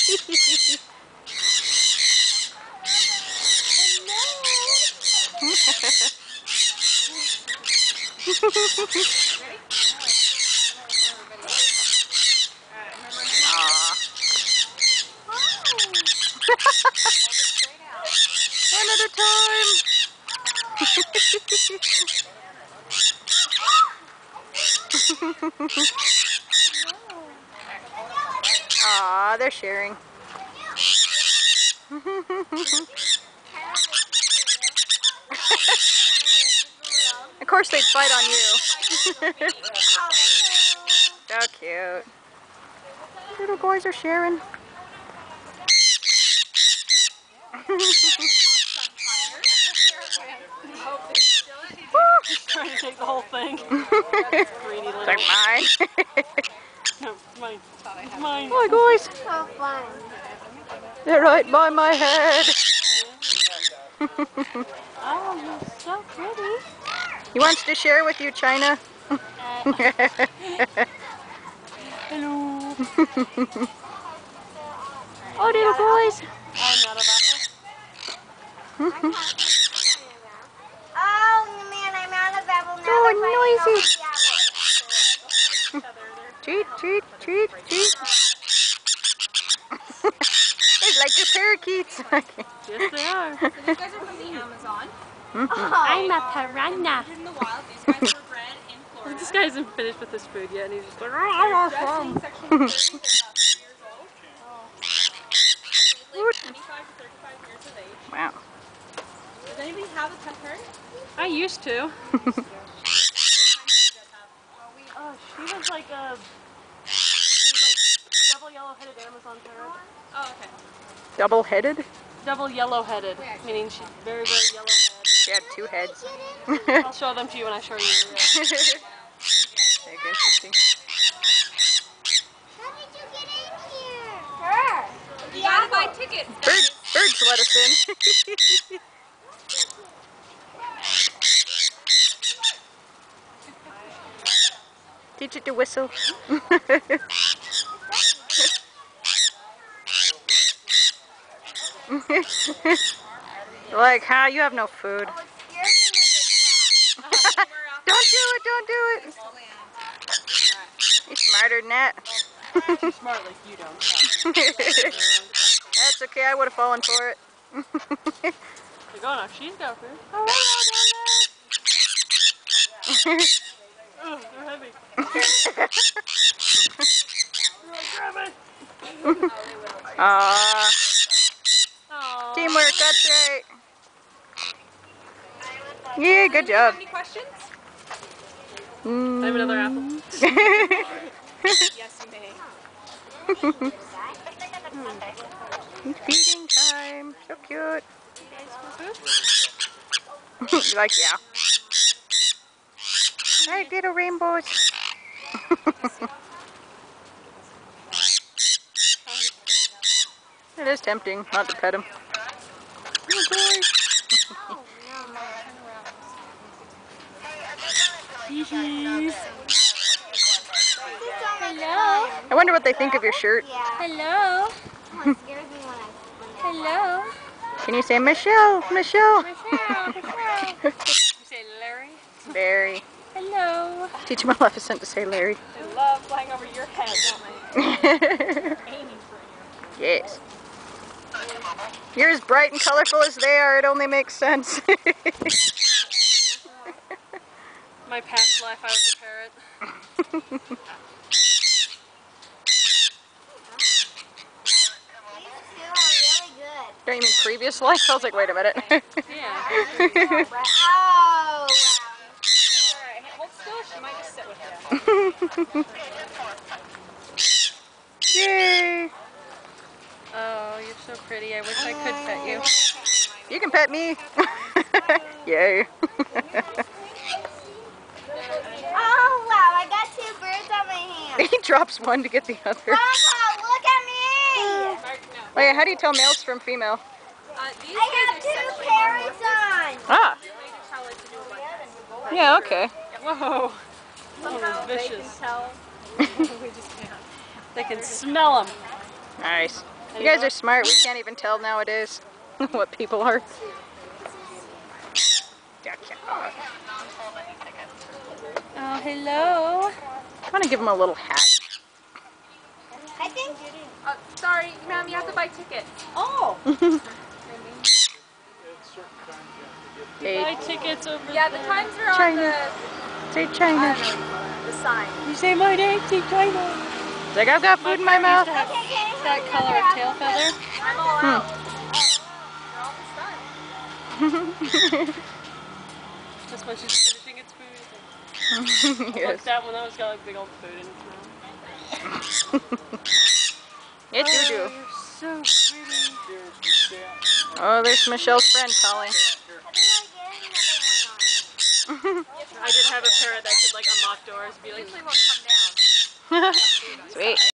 One at a time. Aw, they're sharing. Of course they'd fight on you. So cute. Little boys are sharing. He's trying to take the whole thing. Greedy little. Like mine. No, it's mine. It's mine. Hi guys. So fun. They're right by my head. Oh, you're so pretty. He wants to share with you, China. Hello. Oh, little boys. I'm not a baffle. Oh man, I'm out of apple now. Oh, noisy. Treat, treat, treat, treat. They're like your parakeets. Yes, they are. So these guys are from the Amazon. I'm a piranha. In the wild, these guys were bred in Florida. This guy hasn't finished with his food yet, and he's just like, Just in section 30, they're about 3 years old. They live 25 to 35 years of age. Wow. Does anybody have a pet bird? I used to. What kind do you guys have? Oh, she was like a double yellow-headed Amazon parrot. Oh, okay. Double-headed? Double yellow-headed, meaning she's very, very yellow-headed. She had two heads. I'll show them to you when I show you. Very interesting. How did you get in here? Her. You gotta buy tickets. Birds let us in. Teach it to whistle. Like, how? You have no food. Don't do it, don't do it. He's smarter than that. She's smart like you don't. That's okay, I would have fallen for it. You're going off. She's got food. Oh, Oh, they're heavy. Aww. Aww. Teamwork, that's right. Yeah, good job. Any questions? I have another apple. Yes, you may. Feeding time. So cute. You're like, yeah. Alright, little rainbows. It is tempting not to pet him. Oh, boy. Hello. I wonder what they think of your shirt. Yeah. Hello. Oh, it scares me when I Hello. Can you say Michelle? Michelle? You say Larry? Larry. Hello. Teach Maleficent to say Larry. They love flying over your head, don't they? Aiming for you. Yes. You're as bright and colorful as they are. It only makes sense. My past life, I was a parrot. These two are really good. Don't you mean previous life? I was like, wait a minute. Yeah. Oh, wow. Alright, hold still. She might just sit with you. Yay! Oh, you're so pretty. I wish I could pet you. You can pet me. Yay. Oh, wow. I got two birds on my hand. He drops one to get the other. Grandpa, look at me. Wait, how do you tell males from female? These I have two parrots on. Ah, Way to tell it to do like yeah, okay. Whoa. somehow Vicious. they can tell. We just can't. They can smell them. Nice. You guys are smart. We can't even tell nowadays what people are. Oh, hello. I want to give him a little hat. I think. Sorry, ma'am, you have to buy tickets. Oh. Hey, Buy tickets over Yeah, the times are on China. the, Say I China. don't know what you call that, the sign. You say my name, say China. It's like I've got food in my mouth. Used to have that color of tail feather. I'm all out. They're almost done. Just when she's finishing its food. I Yes. like that one. That one's got like big old food in its mouth. It do. You're so pretty. Oh, there's Michelle's friend calling. I did have a parrot that could like unlock doors and be like, Usually won't come down. Sweet.